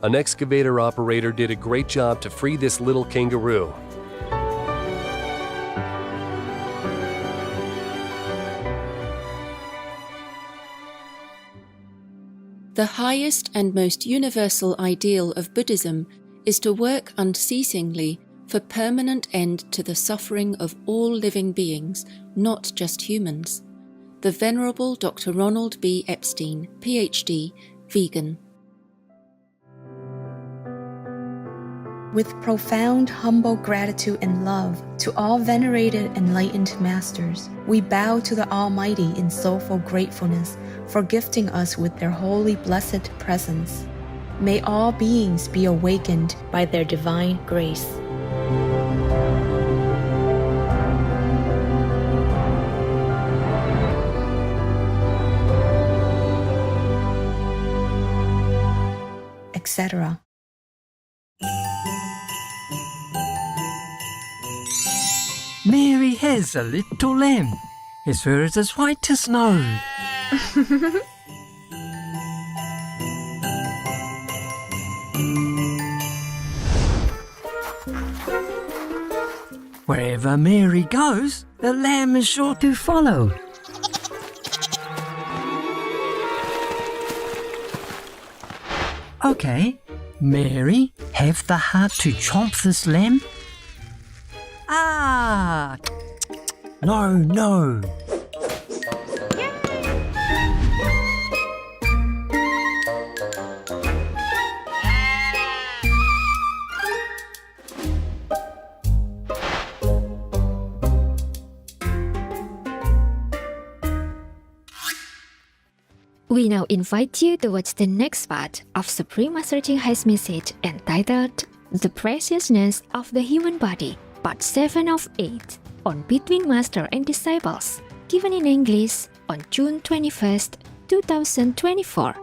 An excavator operator did a great job to free this little kangaroo. The highest and most universal ideal of Buddhism is to work unceasingly for permanent end to the suffering of all living beings, not just humans. The Venerable Dr. Ronald B. Epstein, PhD, vegan. With profound, humble gratitude and love to all venerated enlightened masters, we bow to the Almighty in soulful gratefulness for gifting us with their holy blessed presence. May all beings be awakened by their divine grace. Etc. Mary has a little lamb. His fur is as white as snow. Wherever Mary goes, the lamb is sure to follow. Okay, Mary, have the heart to chomp this lamb? Ah! No. We now invite you to watch the next part of Supreme Master Ching Hai's message entitled The Preciousness of the Human Body, Part 7 of 8, on Between Master and Disciples, given in English on June 21st, 2024.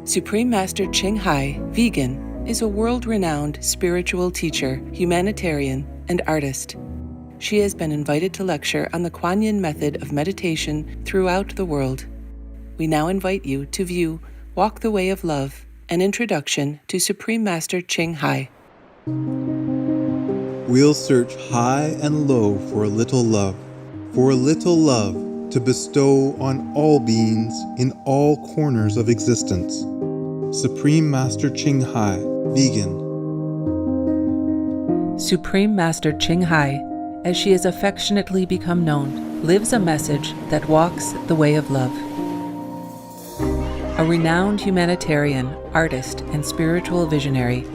Supreme Master Ching Hai, vegan, is a world-renowned spiritual teacher, humanitarian, and artist. She has been invited to lecture on the Kuan Yin method of meditation throughout the world. We now invite you to view Walk the Way of Love, an introduction to Supreme Master Ching Hai. We'll search high and low for a little love to bestow on all beings in all corners of existence. Supreme Master Ching Hai, vegan. Supreme Master Ching Hai, as she has affectionately become known, lives a message that walks the way of love. A renowned humanitarian, artist, and spiritual visionary,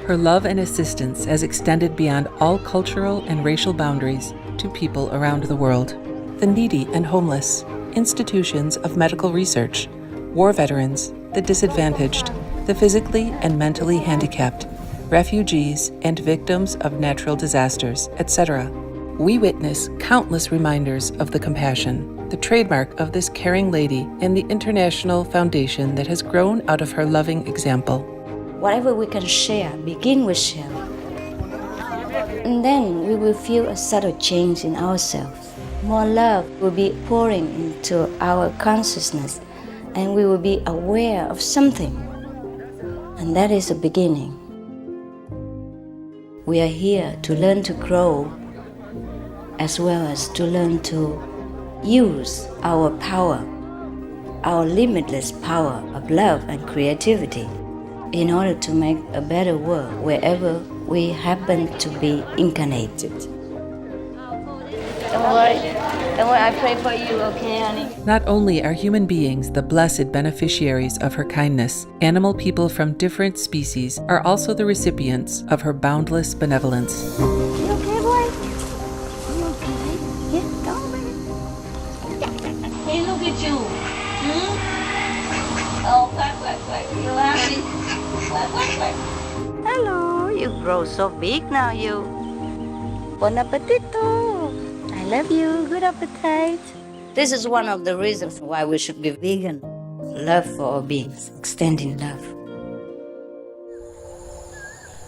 her love and assistance has extended beyond all cultural and racial boundaries to people around the world. The needy and homeless, institutions of medical research, war veterans, the disadvantaged, the physically and mentally handicapped, refugees, and victims of natural disasters, etc. We witness countless reminders of the compassion, the trademark of this caring lady, and the international foundation that has grown out of her loving example. Whatever we can share, begin with sharing. And then we will feel a subtle change in ourselves. More love will be pouring into our consciousness, and we will be aware of something. And that is a beginning. We are here to learn to grow, as well as to learn to use our power, our limitless power of love and creativity, in order to make a better world wherever we happen to be incarnated. Don't worry, I pray for you, okay, honey? Not only are human beings the blessed beneficiaries of her kindness, animal people from different species are also the recipients of her boundless benevolence. You okay, boy? You okay? Yeah, go away. Hey, look at you. Oh, quack. You happy? Quack. Hello, you grow so big now, you. Bon appetito. I love you. Good appetite. This is one of the reasons why we should be vegan. Love for all beings, extending love.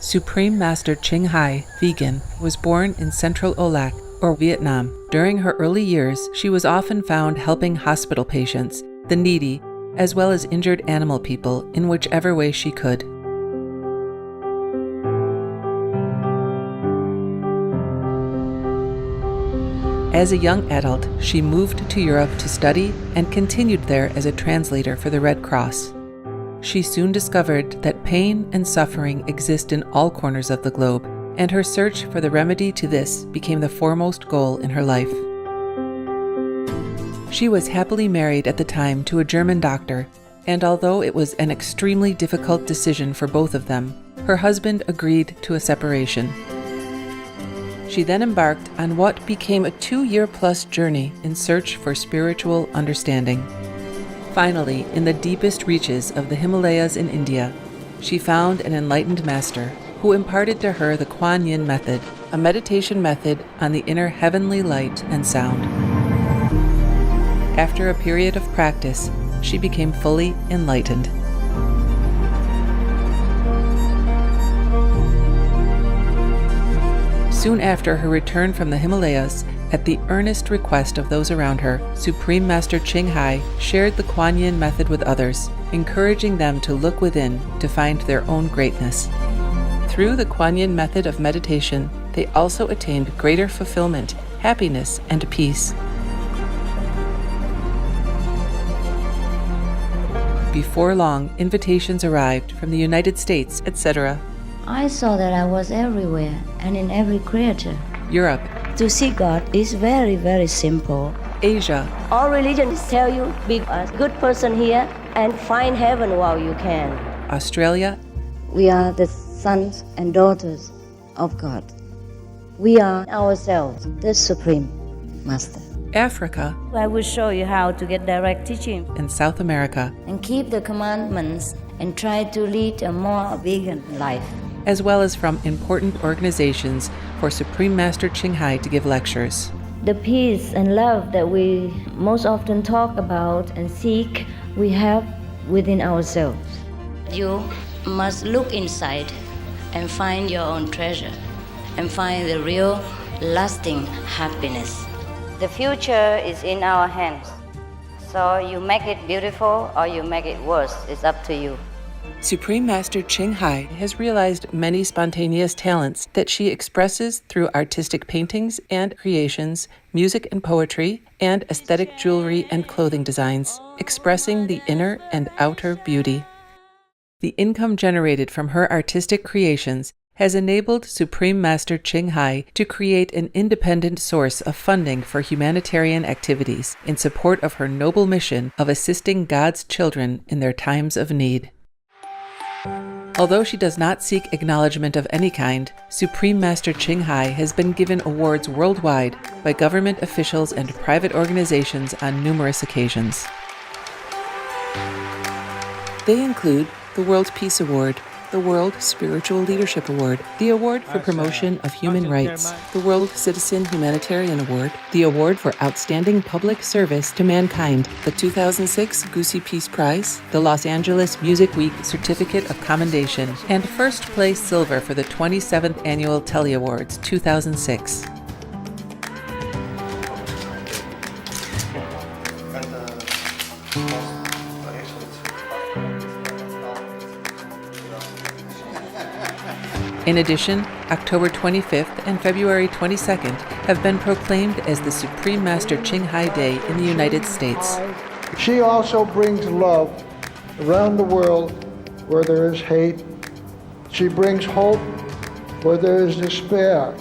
Supreme Master Ching Hai, vegan, was born in Central Olac, or Vietnam. During her early years, she was often found helping hospital patients, the needy, as well as injured animal people in whichever way she could. As a young adult, she moved to Europe to study and continued there as a translator for the Red Cross. She soon discovered that pain and suffering exist in all corners of the globe, and her search for the remedy to this became the foremost goal in her life. She was happily married at the time to a German doctor, and although it was an extremely difficult decision for both of them, her husband agreed to a separation. She then embarked on what became a 2-year-plus journey in search for spiritual understanding. Finally, in the deepest reaches of the Himalayas in India, she found an enlightened master who imparted to her the Kuan Yin method, a meditation method on the inner heavenly light and sound. After a period of practice, she became fully enlightened. Soon after her return from the Himalayas, at the earnest request of those around her, Supreme Master Ching Hai shared the Kuan Yin method with others, encouraging them to look within to find their own greatness. Through the Kuan Yin method of meditation, they also attained greater fulfillment, happiness, and peace. Before long, invitations arrived from the United States, etc., I saw that I was everywhere and in every creature. Europe, To see God is very, very simple. Asia, All religions tell you be a good person here and find heaven while you can. Australia, We are the sons and daughters of God. We are ourselves, the Supreme Master. Africa, I will show you how to get direct teaching and South America, and keep the commandments and try to lead a more vegan life. as well as from important organizations for Supreme Master Ching Hai to give lectures. The peace and love that we most often talk about and seek, we have within ourselves. You must look inside and find your own treasure and find the real, lasting happiness. The future is in our hands. So you make it beautiful or you make it worse. It's up to you. Supreme Master Ching Hai has realized many spontaneous talents that she expresses through artistic paintings and creations, music and poetry, and aesthetic jewelry and clothing designs, expressing the inner and outer beauty. The income generated from her artistic creations has enabled Supreme Master Ching Hai to create an independent source of funding for humanitarian activities in support of her noble mission of assisting God's children in their times of need. Although she does not seek acknowledgement of any kind, Supreme Master Ching Hai has been given awards worldwide by government officials and private organizations on numerous occasions. They include the World Peace Award, the World Spiritual Leadership Award, the Award for Promotion of Human Rights, the World Citizen Humanitarian Award, the Award for Outstanding Public Service to Mankind, the 2006 Goosey Peace Prize, the Los Angeles Music Week Certificate of Commendation, and first place silver for the 27th Annual Telly Awards 2006. In addition, October 25th and February 22nd have been proclaimed as the Supreme Master Ching Hai Day in the United States. She also brings love around the world where there is hate. She brings hope where there is despair.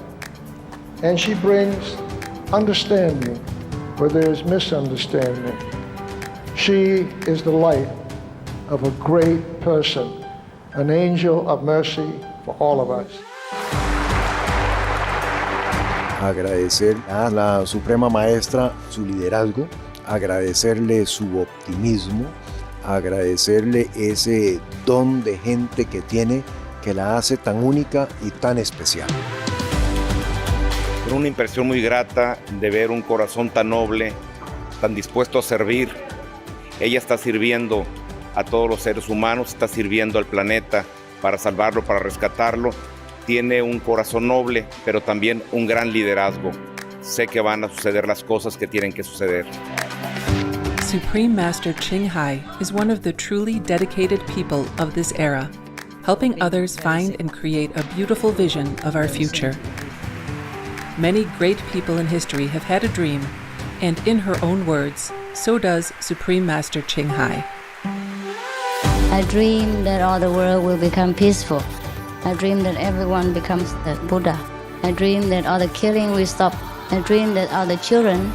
And she brings understanding where there is misunderstanding. She is the light of a great person, an angel of mercy for all of us. Agradecer a la Suprema Maestra su liderazgo, agradecerle su optimismo, agradecerle ese don de gente que tiene que la hace tan única y tan especial. Una impresión muy grata de ver un corazón tan noble, tan dispuesto a servir. Ella está sirviendo a todos los seres humanos, está sirviendo al planeta para salvarlo, para rescatarlo. Tiene un corazón noble, pero también un gran liderazgo. Sé que van a suceder las cosas que tienen que suceder. Supreme Master Ching Hai is one of the truly dedicated people of this era, helping others find and create a beautiful vision of our future. Many great people in history have had a dream, and in her own words, so does Supreme Master Ching Hai. I dream that all the world will become peaceful. I dream that everyone becomes the Buddha. I dream that all the killing will stop. I dream that all the children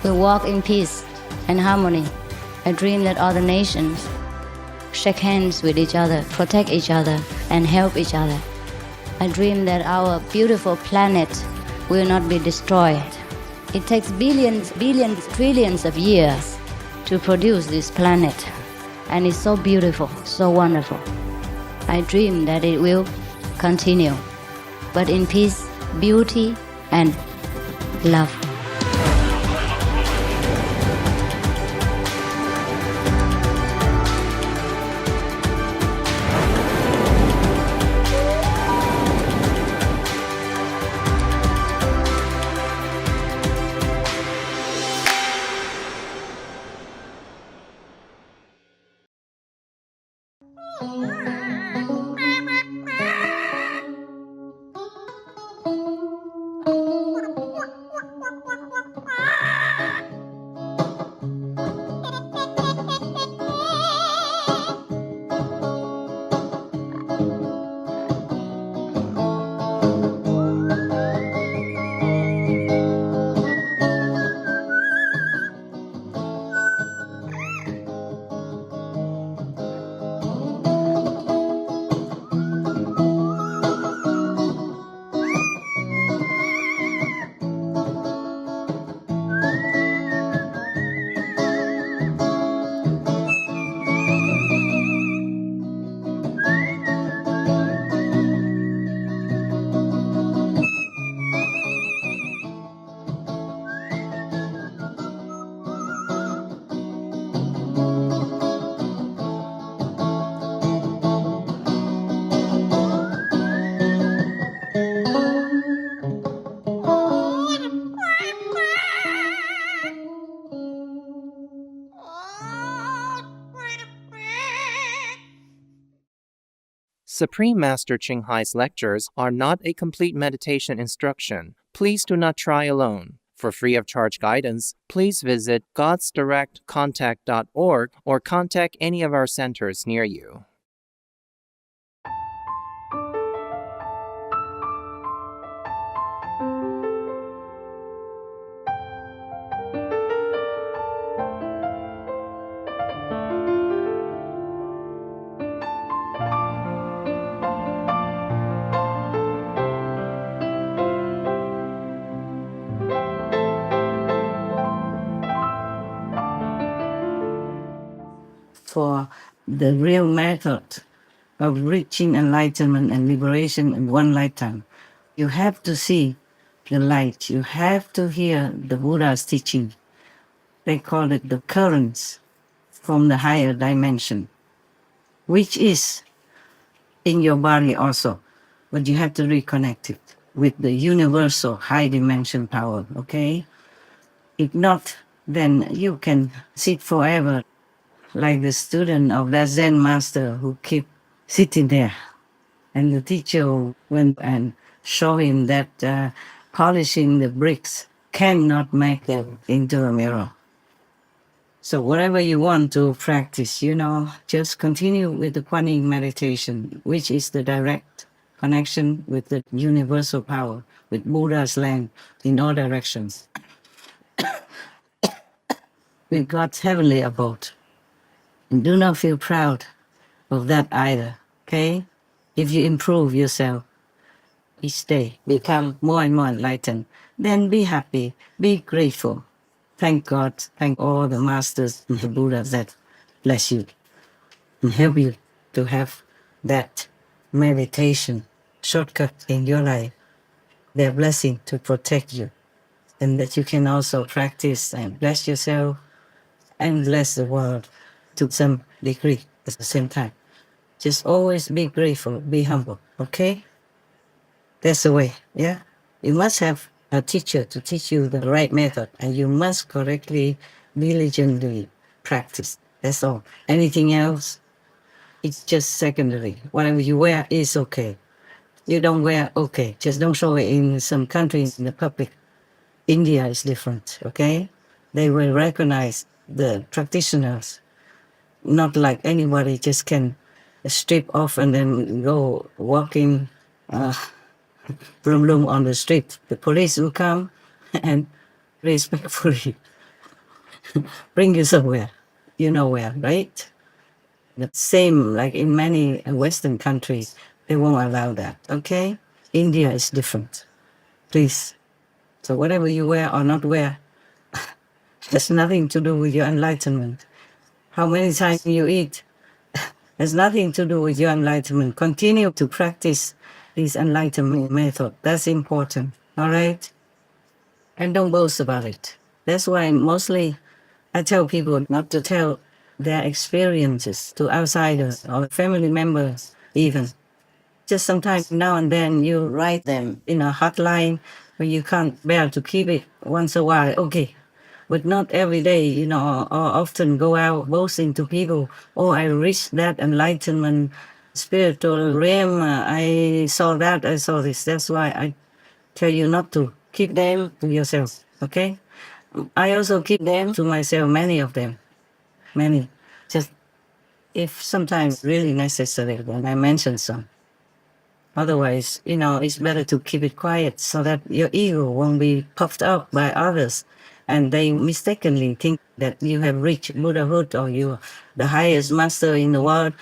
will walk in peace and harmony. I dream that all the nations shake hands with each other, protect each other, and help each other. I dream that our beautiful planet will not be destroyed. It takes billions, trillions of years to produce this planet, and it's so beautiful, so wonderful. I dream that it will continue, but in peace, beauty, and love. Supreme Master Ching Hai's lectures are not a complete meditation instruction. Please do not try alone. For free of charge guidance, please visit godsdirectcontact.org or contact any of our centers near you. For the real method of reaching enlightenment and liberation in one lifetime, you have to see the light. You have to hear the Buddha's teaching. They call it the currents from the higher dimension, which is in your body also, but you have to reconnect it with the universal high dimension power, okay? If not, then you can sit forever like the student of that Zen master who keep sitting there. And the teacher went and showed him that polishing the bricks cannot make them into a mirror. So whatever you want to practice, just continue with the Kuan Yin meditation, which is the direct connection with the universal power, with Buddha's land in all directions, with God's heavenly abode. And do not feel proud of that either, okay? If you improve yourself each day, become more and more enlightened, then be happy, be grateful. Thank God, thank all the masters and the Buddhas that bless you and help you to have that meditation shortcut in your life, their blessing to protect you, and that you can also practice and bless yourself and bless the world to some degree at the same time. Just always be grateful, be humble, okay? That's the way, yeah? You must have a teacher to teach you the right method, and you must correctly, diligently practice. That's all. Anything else, it's just secondary. Whatever you wear is okay. You don't wear, okay. Just don't show it in some countries in the public. India is different, okay? They will recognize the practitioners, not like anybody just can strip off and then go walking bloom on the street. The police will come and respectfully bring you somewhere. You know where, right? The same like in many Western countries, they won't allow that, okay? India is different. Please. So whatever you wear or not wear has nothing to do with your enlightenment. How many times you eat has nothing to do with your enlightenment. Continue to practice this enlightenment method. That's important, all right? And don't boast about it. That's why mostly I tell people not to tell their experiences to outsiders or family members even. Just sometimes now and then you write them in a hotline when you can't bear to keep it once a while, okay. But not every day, you know, or often go out boasting to people, oh, I reached that enlightenment, spiritual realm, I saw that, I saw this. That's why I tell you not to. Keep them to yourself, okay? I also keep them to myself, many of them, many. Just if sometimes really necessary, then I mention some. Otherwise, you know, it's better to keep it quiet so that your ego won't be puffed up by others and they mistakenly think that you have reached Buddhahood or you're the highest master in the world.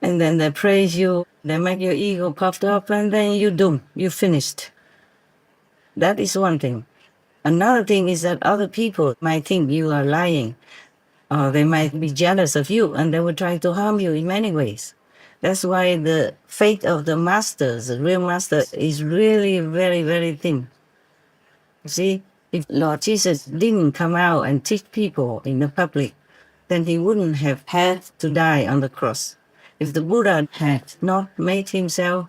And then they praise you, they make your ego puffed up, and then you're doomed, you're finished. That is one thing. Another thing is that other people might think you are lying, or they might be jealous of you, and they will try to harm you in many ways. That's why the faith of the masters, the real master, is really very, very thin. See, if Lord Jesus didn't come out and teach people in the public, then he wouldn't have had to die on the cross. If the Buddha had not made himself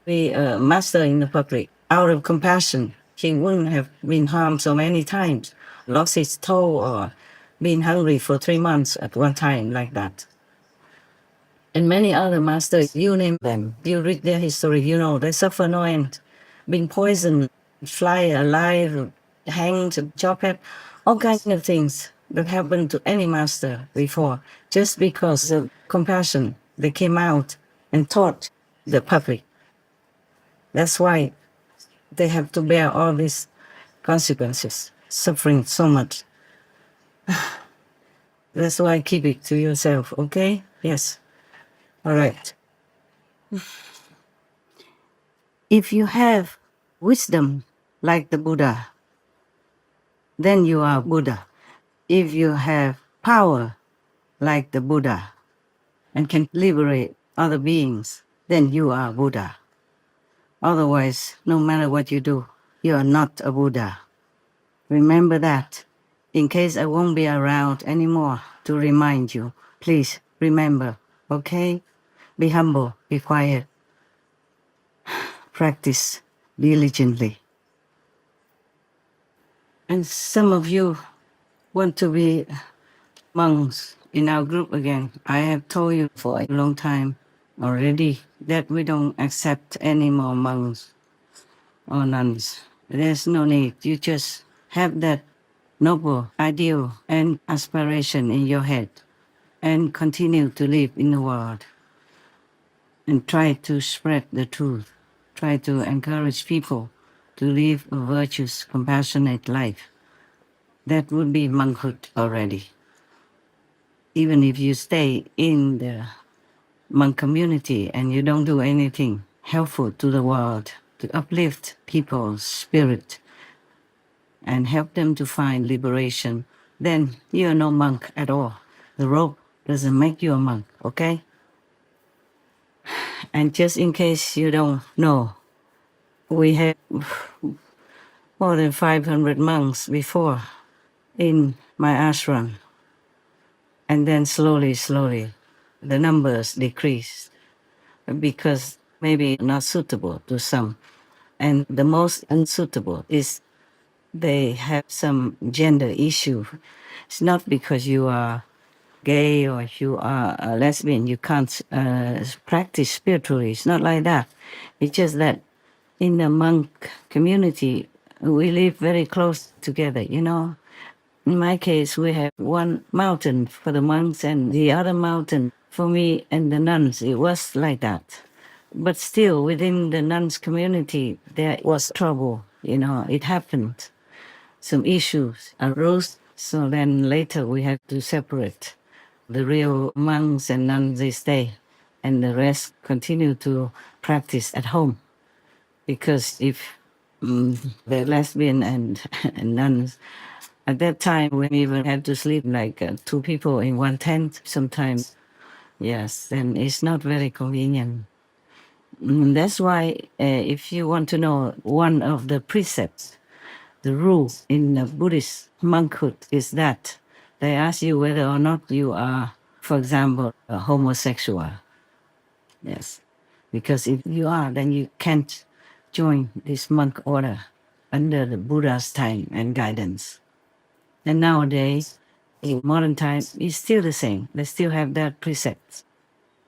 be a master in the public out of compassion, he wouldn't have been harmed so many times, lost his toe, or been hungry for 3 months at one time like that. And many other masters, you name them, you read their history, you know, they suffer no end, been poisoned, fly alive, hanged, chopped head, all kinds of things that happened to any master before, just because of compassion. They came out and taught the public. That's why they have to bear all these consequences, suffering so much. That's why keep it to yourself, okay? Yes. All right. If you have wisdom like the Buddha, then you are Buddha. If you have power like the Buddha and can liberate other beings, then you are Buddha. Otherwise, no matter what you do, you are not a Buddha. Remember that. In case I won't be around anymore to remind you, please remember, okay? Be humble, be quiet. Practice diligently. And some of you want to be monks in our group again. I have told you for a long time already that we don't accept any more monks or nuns. There's no need. You just have that noble ideal and aspiration in your head and continue to live in the world and try to spread the truth. Try to encourage people to live a virtuous, compassionate life. That would be monkhood already. Even if you stay in the monk community and you don't do anything helpful to the world, to uplift people's spirit and help them to find liberation, then you're no monk at all. The robe doesn't make you a monk, okay? And just in case you don't know, we had more than 500 monks before in my ashram. And then slowly, the numbers decreased because maybe not suitable to some. And the most unsuitable is they have some gender issue. It's not because you are gay or you are a lesbian, you can't practice spiritually. It's not like that. It's just that in the monk community, we live very close together, you know. In my case, we have one mountain for the monks and the other mountain for me and the nuns. It was like that. But still, within the nuns community, there was trouble, you know, it happened. Some issues arose, so then later we had to separate. The real monks and nuns, they stay, and the rest continue to practice at home. Because if the lesbian and nuns, at that time we even had to sleep like two people in one tent sometimes. Yes, then it's not very convenient. That's why if you want to know one of the precepts, the rule in the Buddhist monkhood is that they ask you whether or not you are, for example, a homosexual. Yes, because if you are, then you can't join this monk order under the Buddha's time and guidance. And nowadays, in modern times, it's still the same. They still have that precept.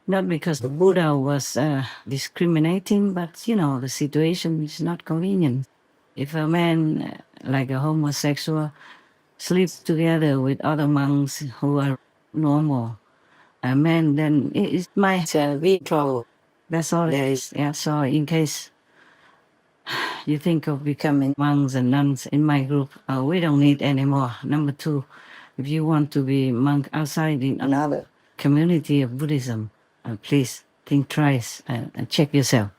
Not because the Buddha was discriminating, but, you know, the situation is not convenient. If a man, like a homosexual, sleeps together with other monks who are normal, a man, then it might be trouble. That's all there is. Yeah, so in case you think of becoming monks and nuns in my group, we don't need any more. Number two, if you want to be monk outside in another community of Buddhism, please think twice and check yourself.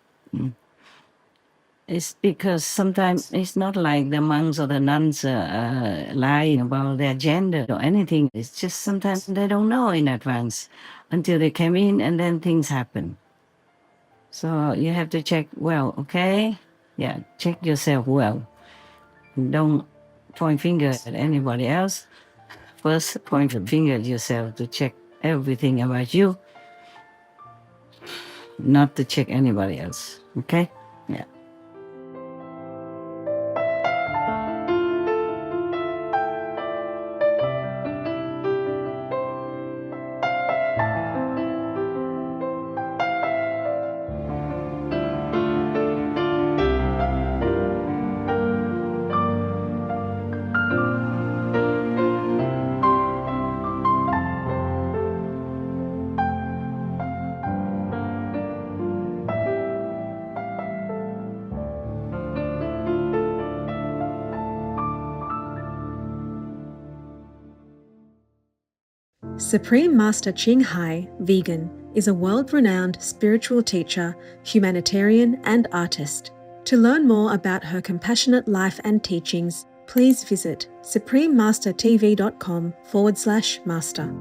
It's because sometimes it's not like the monks or the nuns lying about their gender or anything. It's just sometimes they don't know in advance until they came in and then things happen. So you have to check well, okay? Yeah, check yourself well. Don't point fingers at anybody else. First, point a finger at yourself to check everything about you, not to check anybody else, okay? Yeah. Supreme Master Ching Hai, vegan, is a world-renowned spiritual teacher, humanitarian, and artist. To learn more about her compassionate life and teachings, please visit suprememastertv.com/master.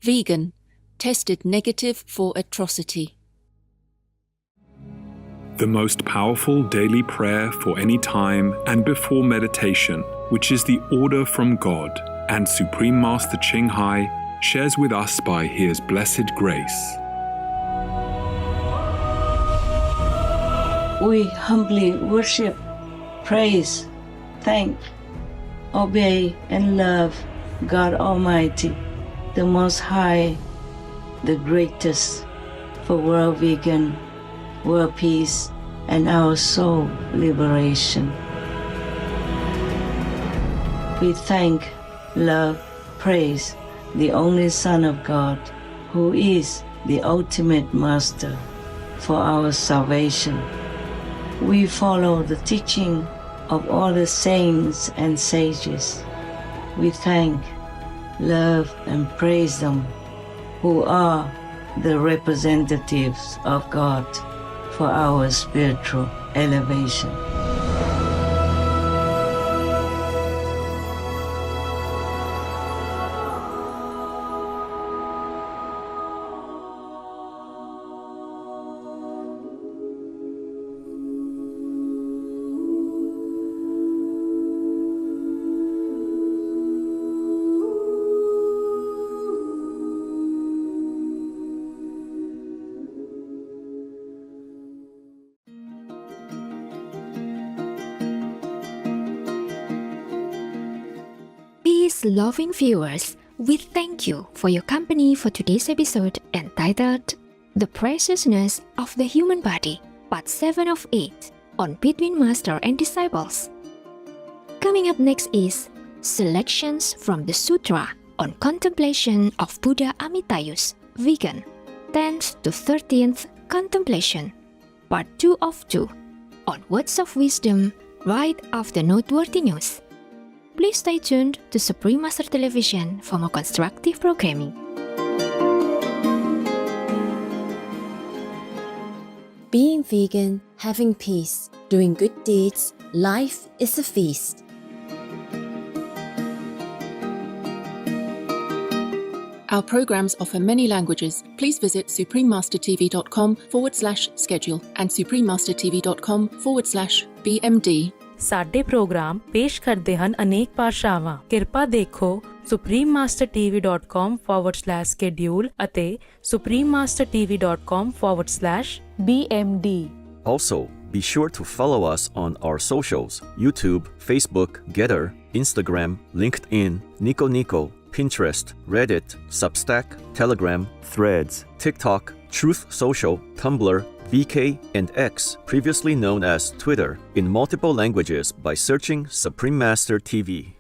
Vegan, tested negative for atrocity. The most powerful daily prayer for any time and before meditation, which is the order from God, and Supreme Master Ching Hai shares with us by His blessed grace. We humbly worship, praise, thank, obey, and love God Almighty, the Most High, the greatest, for world vegan, world peace, and our soul liberation. We thank, love, praise the only Son of God, who is the ultimate Master for our salvation. We follow the teaching of all the saints and sages. We thank, love, and praise them, who are the representatives of God for our spiritual elevation. loving viewers, we thank you for your company for today's episode entitled The Preciousness of the Human Body, Part 7 of 8 on Between Master and Disciples. Coming up next is Selections from the Sutra on Contemplation of Buddha Amitayus, Vegan, 10th to 13th Contemplation, Part 2 of 2 on Words of Wisdom right after Noteworthy News. Please stay tuned to Supreme Master Television for more constructive programming. Being vegan, having peace, doing good deeds, life is a feast. Our programs offer many languages. Please visit suprememastertv.com/schedule and suprememastertv.com/BMD. ਸਾਡੇ programme ਪੇਸ਼ ਕਰਦੇ ਹਨ ਅਨੇਕ ਭਾਸ਼ਾਵਾਂ। ਕਿਰਪਾ ਦੇਖੋ suprememastertv.com/schedule ਅਤੇ suprememastertv.com/BMD. Also, be sure to follow us on our socials: YouTube, Facebook, Getter, Instagram, LinkedIn, Nico Nico, Pinterest, Reddit, Substack, Telegram, Threads, TikTok, Truth Social, Tumblr, VK, and X, previously known as Twitter, in multiple languages by searching Supreme Master TV.